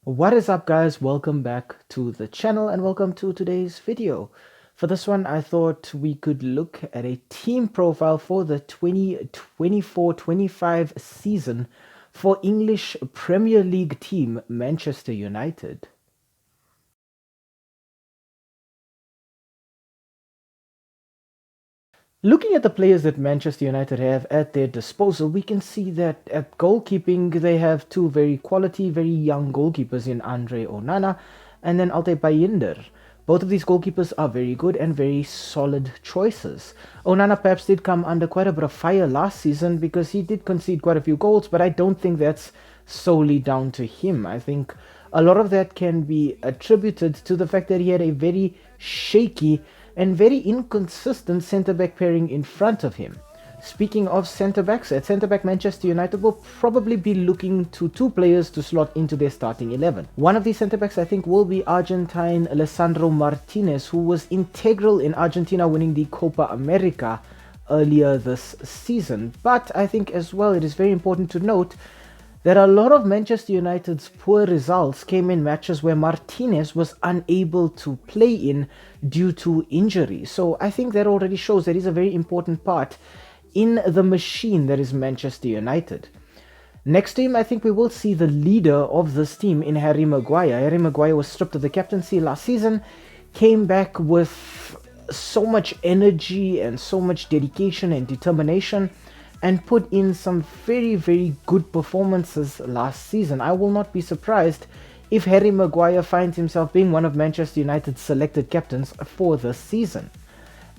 What is up, guys? Welcome back to the channel and welcome to today's video. For this one, I thought we could look at a team profile for the 2024-25 season for English Premier League team Manchester United. Looking at the players that Manchester United have at their disposal, we can see that at goalkeeping they have two very quality, very young goalkeepers in Andre Onana and then Altay Bayindir. Both of these goalkeepers are very good and very solid choices. Onana perhaps did come under quite a bit of fire last season because he did concede quite a few goals, but I don't think that's solely down to him. I think a lot of that can be attributed to the fact that he had a very shaky and very inconsistent centre-back pairing in front of him. Speaking of centre-backs, at centre-back Manchester United will probably be looking to two players to slot into their starting 11. One of these centre-backs I think will be Argentine Lisandro Martinez, who was integral in Argentina winning the Copa America earlier this season. But I think as well it is very important to note that a lot of Manchester United's poor results came in matches where Martinez was unable to play in due to injury. So I think that already shows that he's a very important part in the machine that is Manchester United. Next to him, I think we will see the leader of this team in Harry Maguire. Harry Maguire was stripped of the captaincy last season, came back with so much energy and so much dedication and determination, and put in some very good performances last season. I will not be surprised if Harry Maguire finds himself being one of Manchester United's selected captains for this season.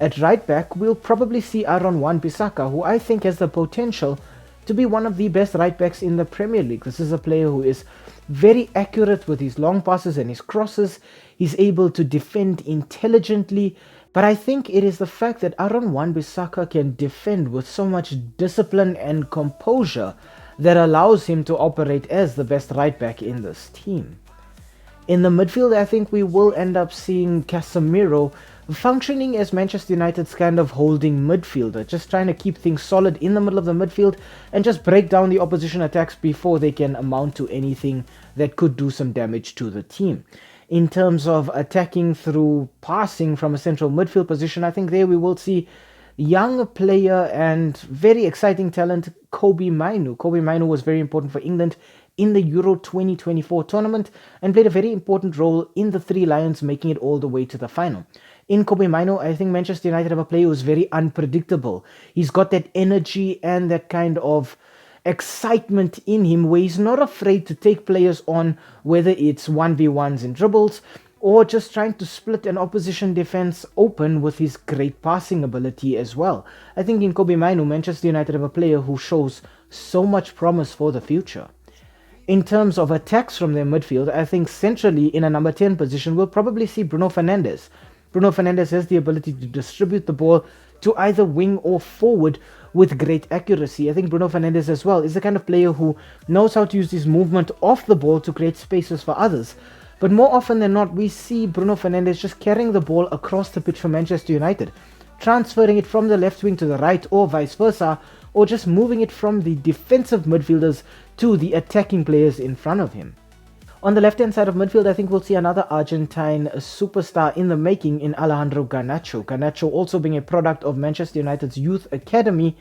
At right back, we'll probably see Aaron Wan-Bissaka, who I think has the potential to be one of the best right backs in the Premier League. This is a player who is very accurate with his long passes and his crosses. He's able to defend intelligently, but I think it is the fact that Aaron Wan-Bissaka can defend with so much discipline and composure that allows him to operate as the best right back in this team. In the midfield, I think we will end up seeing Casemiro functioning as Manchester United's kind of holding midfielder, just trying to keep things solid in the middle of the midfield and just break down the opposition attacks before they can amount to anything that could do some damage to the team. In terms of attacking through passing from a central midfield position, I think there we will see young player and very exciting talent Kobbie Mainoo. Kobbie Mainoo was very important for England in the Euro 2024 tournament and played a very important role in the Three Lions making it all the way to the final. In Kobbie Mainoo, I think Manchester United have a player who's very unpredictable. He's got that energy and that kind of excitement in him where he's not afraid to take players on, whether it's 1v1s in dribbles or just trying to split an opposition defense open with his great passing ability as well. I think in Kobbie Mainoo, Manchester United have a player who shows so much promise for the future. In terms of attacks from their midfield, I think centrally in a number 10 position, we'll probably see Bruno Fernandes. Bruno Fernandes has the ability to distribute the ball to either wing or forward with great accuracy. I think Bruno Fernandes as well is the kind of player who knows how to use his movement off the ball to create spaces for others. But more often than not, we see Bruno Fernandes just carrying the ball across the pitch for Manchester United, transferring it from the left wing to the right or vice versa, or just moving it from the defensive midfielders to the attacking players in front of him. On the left-hand side of midfield, I think we'll see another Argentine superstar in the making in Alejandro Garnacho. Garnacho, also being a product of Manchester United's youth academy,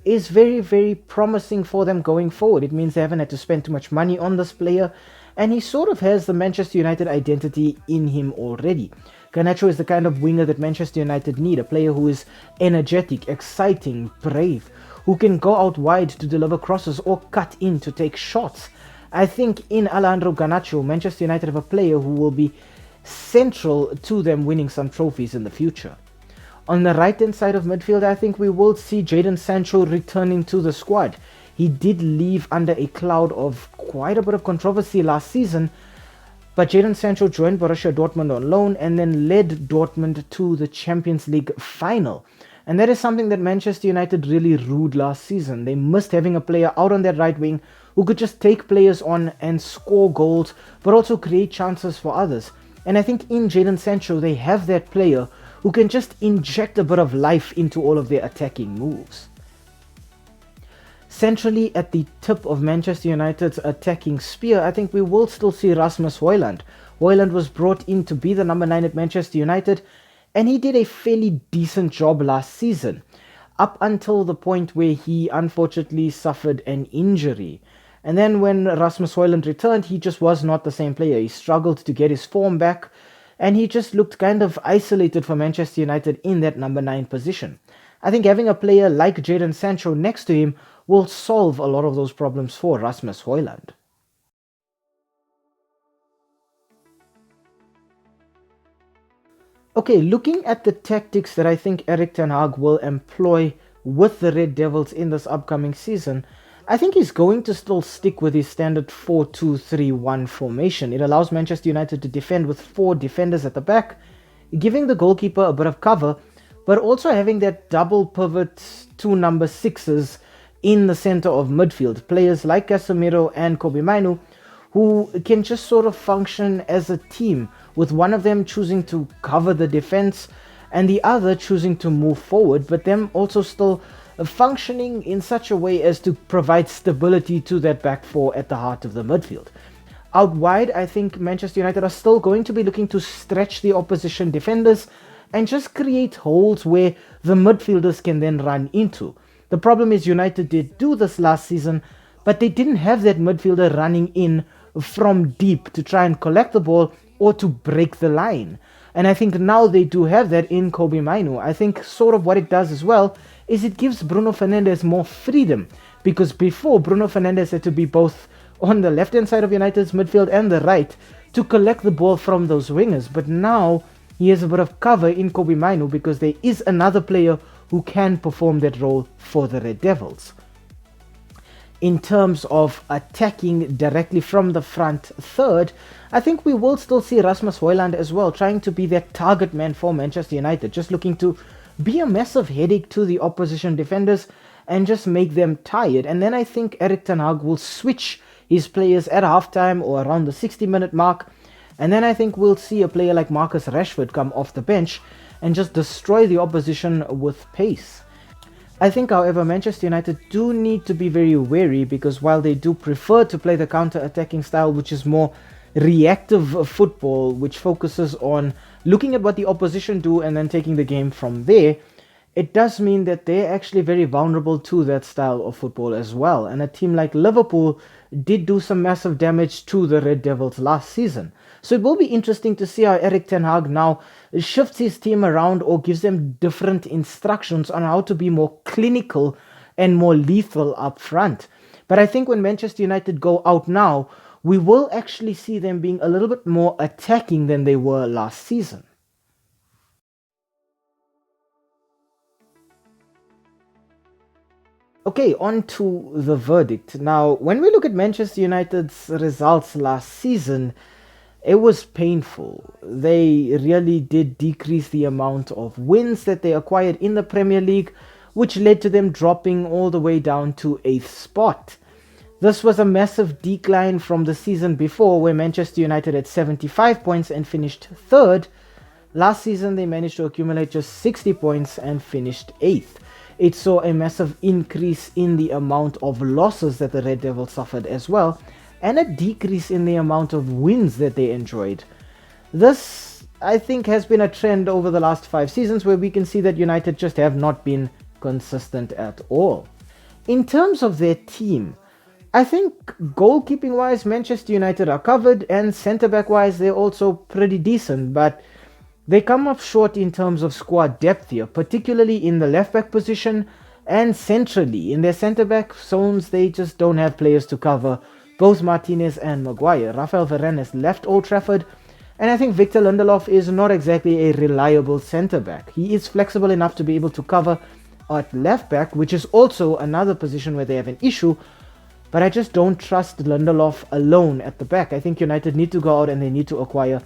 is very promising for them going forward. It means they haven't had to spend too much money on this player, and he sort of has the Manchester United identity in him already. Garnacho is the kind of winger that Manchester United need, a player who is energetic, exciting, brave, who can go out wide to deliver crosses or cut in to take shots. I think in Alejandro Garnacho, Manchester United have a player who will be central to them winning some trophies in the future. On the right hand side of midfield, I think we will see Jadon Sancho returning to the squad. He did leave under a cloud of quite a bit of controversy last season, but Jadon Sancho joined Borussia Dortmund on loan and then led Dortmund to the Champions League final. And that is something that Manchester United really rued last season. They missed having a player out on their right wing who could just take players on and score goals, but also create chances for others. And I think in Jadon Sancho, they have that player who can just inject a bit of life into all of their attacking moves. Centrally at the tip of Manchester United's attacking spear, I think we will still see Rasmus Højlund. Højlund was brought in to be the number 9 at Manchester United, and he did a fairly decent job last season, up until the point where he unfortunately suffered an injury. And then when Rasmus Højlund returned, he just was not the same player. He struggled to get his form back, and he just looked kind of isolated for Manchester United in that number 9 position. I think having a player like Jadon Sancho next to him will solve a lot of those problems for Rasmus Højlund. Okay, looking at the tactics that I think Erik ten Hag will employ with the Red Devils in this upcoming season, I think he's going to still stick with his standard 4-2-3-1 formation. It allows Manchester United to defend with 4 defenders at the back, giving the goalkeeper a bit of cover, but also having that double pivot 2 number 6s in the center of midfield. Players like Casemiro and Kobbie Mainoo, who can just sort of function as a team, with one of them choosing to cover the defense and the other choosing to move forward, but them also still functioning in such a way as to provide stability to that back four at the heart of the midfield. Out wide, I think Manchester United are still going to be looking to stretch the opposition defenders and just create holes where the midfielders can then run into. The problem is United did do this last season, but they didn't have that midfielder running in from deep to try and collect the ball or to break the line. And I think now they do have that in Kobbie Mainoo. I think sort of what it does as well is it gives Bruno Fernandes more freedom, because before Bruno Fernandes had to be both on the left hand side of United's midfield and the right to collect the ball from those wingers, but now he has a bit of cover in Kobbie Mainoo because there is another player who can perform that role for the Red Devils. In terms of attacking directly from the front third, I think we will still see Rasmus Højlund as well, trying to be that target man for Manchester United, just looking to be a massive headache to the opposition defenders and just make them tired. And then I think Erik ten Hag will switch his players at halftime or around the 60-minute mark, and then I think we'll see a player like Marcus Rashford come off the bench and just destroy the opposition with pace. I think, however, Manchester United do need to be very wary, because while they do prefer to play the counter-attacking style, which is more reactive football, which focuses on looking at what the opposition do and then taking the game from there, it does mean that they're actually very vulnerable to that style of football as well. And a team like Liverpool did do some massive damage to the Red Devils last season. So it will be interesting to see how Erik ten Hag now shifts his team around or gives them different instructions on how to be more clinical and more lethal up front. But I think when Manchester United go out now, we will actually see them being a little bit more attacking than they were last season. Okay, on to the verdict. Now, when we look at Manchester United's results last season, it was painful. They really did decrease the amount of wins that they acquired in the Premier League, which led to them dropping all the way down to 8th spot. This was a massive decline from the season before, where Manchester United had 75 points and finished 3rd. Last season, they managed to accumulate just 60 points and finished 8th. It saw a massive increase in the amount of losses that the Red Devils suffered as well, and a decrease in the amount of wins that they enjoyed. This, I think, has been a trend over the last 5 seasons, where we can see that United just have not been consistent at all. In terms of their team, I think goalkeeping wise Manchester United are covered, and centre back wise they're also pretty decent, but they come up short in terms of squad depth here, particularly in the left back position and centrally. In their centre back zones, they just don't have players to cover both Martinez and Maguire. Rafael Varane has left Old Trafford, and I think Victor Lindelof is not exactly a reliable centre back. He is flexible enough to be able to cover at left back, which is also another position where they have an issue, but I just don't trust Lindelof alone at the back. I think United need to go out and they need to acquire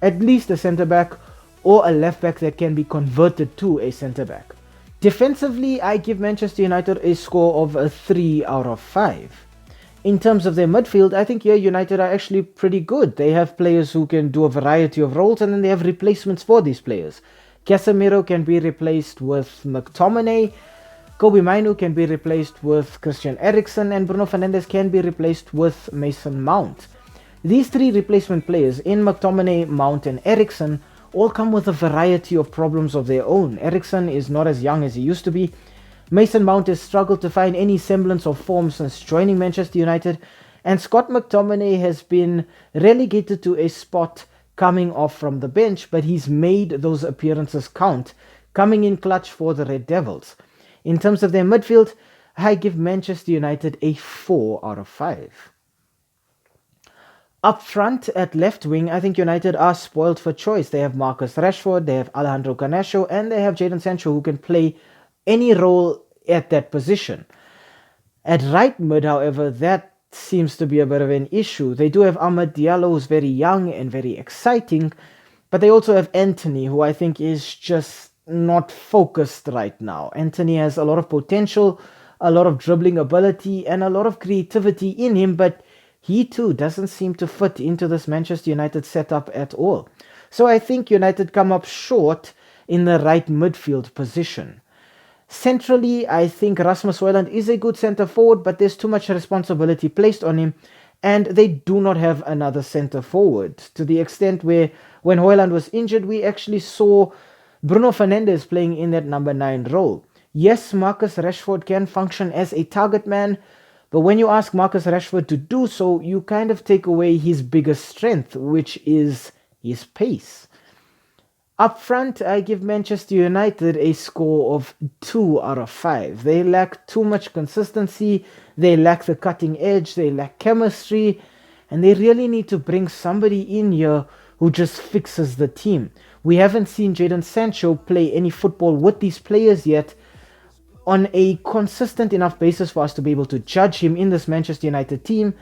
at least a centre back or a left back that can be converted to a centre back. Defensively, I give Manchester United a score of a 3 out of 5. In terms of their midfield, I think here United are actually pretty good. They have players who can do a variety of roles, and then they have replacements for these players. Casemiro can be replaced with McTominay. Kobe Mainu can be replaced with Christian Eriksen, and Bruno Fernandes can be replaced with Mason Mount. These three replacement players in McTominay, Mount, and Eriksen all come with a variety of problems of their own. Eriksen is not as young as he used to be. Mason Mount has struggled to find any semblance of form since joining Manchester United, and Scott McTominay has been relegated to a spot coming off from the bench, but he's made those appearances count, coming in clutch for the Red Devils. In terms of their midfield, I give Manchester United a 4 out of 5. Up front at left wing, I think United are spoiled for choice. They have Marcus Rashford, they have Alejandro Garnacho, and they have Jadon Sancho, who can play any role at that position. At right mid, however, that seems to be a bit of an issue. They do have Amad Diallo, who's very young and very exciting, but they also have Anthony, who I think is just not focused right now. Anthony has a lot of potential, a lot of dribbling ability, and a lot of creativity in him, but he too doesn't seem to fit into this Manchester United setup at all. So I think United come up short in the right midfield position. Centrally, I think Rasmus Højlund is a good centre forward, but there's too much responsibility placed on him, and they do not have another centre forward, to the extent where when Højlund was injured, we actually saw Bruno Fernandes playing in that number 9 role. Yes, Marcus Rashford can function as a target man, but when you ask Marcus Rashford to do so, you kind of take away his biggest strength, which is his pace. Up front, I give Manchester United a score of 2 out of 5. They lack too much consistency, they lack the cutting edge, they lack chemistry, and they really need to bring somebody in here who just fixes the team. We haven't seen Jadon Sancho play any football with these players yet on a consistent enough basis for us to be able to judge him in this Manchester United team.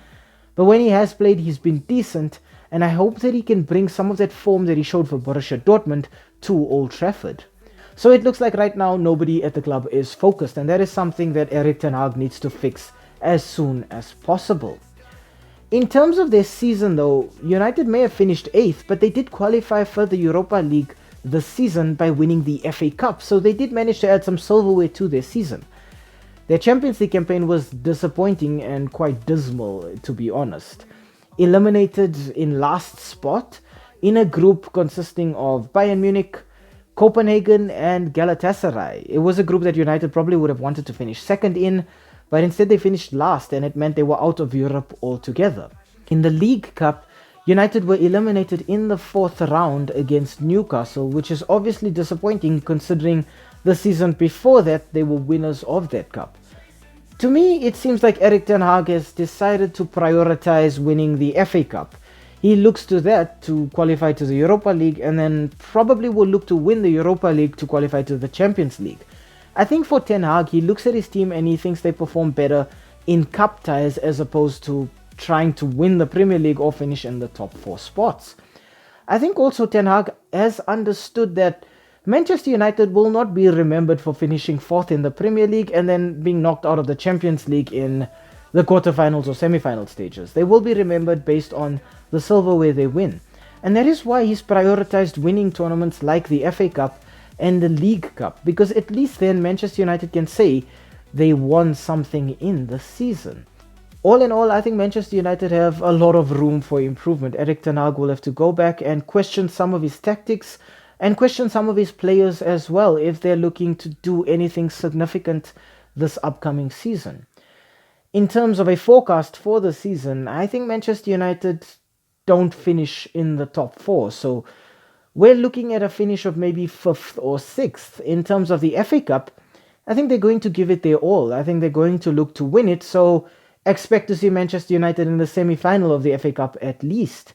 But when he has played, he's been decent, and I hope that he can bring some of that form that he showed for Borussia Dortmund to Old Trafford. So it looks like right now nobody at the club is focused, and that is something that Erik ten Hag needs to fix as soon as possible. In terms of their season though, United may have finished 8th, but they did qualify for the Europa League this season by winning the FA Cup, so they did manage to add some silverware to their season. Their Champions League campaign was disappointing and quite dismal, to be honest. Eliminated in last spot in a group consisting of Bayern Munich, Copenhagen, and Galatasaray. It was a group that United probably would have wanted to finish second in, but instead they finished last, and it meant they were out of Europe altogether. In the League Cup, United were eliminated in the 4th round against Newcastle, which is obviously disappointing considering the season before that they were winners of that cup. To me, it seems like Erik ten Hag has decided to prioritize winning the FA Cup. He looks to that to qualify to the Europa League, and then probably will look to win the Europa League to qualify to the Champions League. I think for ten Hag, he looks at his team and he thinks they perform better in cup ties as opposed to trying to win the Premier League or finish in the top 4 spots. I think also ten Hag has understood that Manchester United will not be remembered for finishing 4th in the Premier League and then being knocked out of the Champions League in the quarterfinals or semi-final stages. They will be remembered based on the silverware they win. And that is why he's prioritized winning tournaments like the FA Cup and the League Cup, because at least then Manchester United can say they won something in the season. All in all, I think Manchester United have a lot of room for improvement. Erik ten Hag will have to go back and question some of his tactics and question some of his players as well if they're looking to do anything significant this upcoming season. In terms of a forecast for the season, I think Manchester United don't finish in the top 4, so we're looking at a finish of maybe 5th or 6th. In terms of the FA Cup, I think they're going to give it their all. I think they're going to look to win it, so expect to see Manchester United in the semi-final of the FA Cup at least.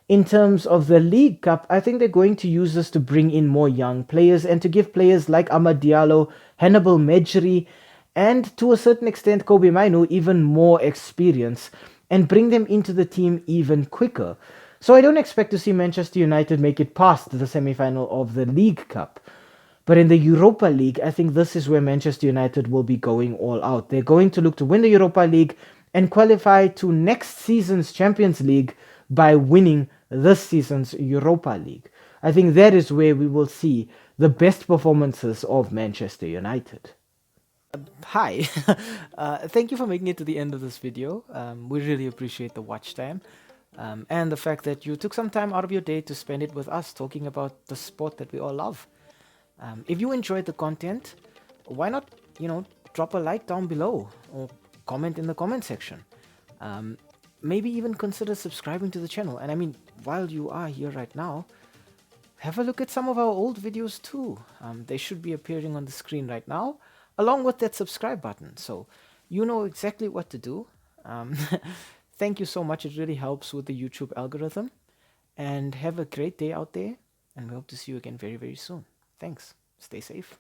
In terms of the League Cup, I think they're going to use this to bring in more young players and to give players like Amad Diallo, Hannibal Mejri, and to a certain extent Kobe Mainu even more experience and bring them into the team even quicker. So I don't expect to see Manchester United make it past the semi-final of the League Cup. But in the Europa League, I think this is where Manchester United will be going all out. They're going to look to win the Europa League and qualify to next season's Champions League by winning this season's Europa League. I think that is where we will see the best performances of Manchester United. Hi. Thank you for making it to the end of this video. We really appreciate the watch time, and the fact that you took some time out of your day to spend it with us talking about the sport that we all love. If you enjoyed the content, why not, drop a like down below or comment in the comment section. Um, Maybe even consider subscribing to the channel. And I mean, while you are here right now, have a look at some of our old videos too. They should be appearing on the screen right now, along with that subscribe button. So you know exactly what to do. Um, Thank you so much. It really helps with the YouTube algorithm. And have a great day out there. And we hope to see you again very, very soon. Thanks. Stay safe.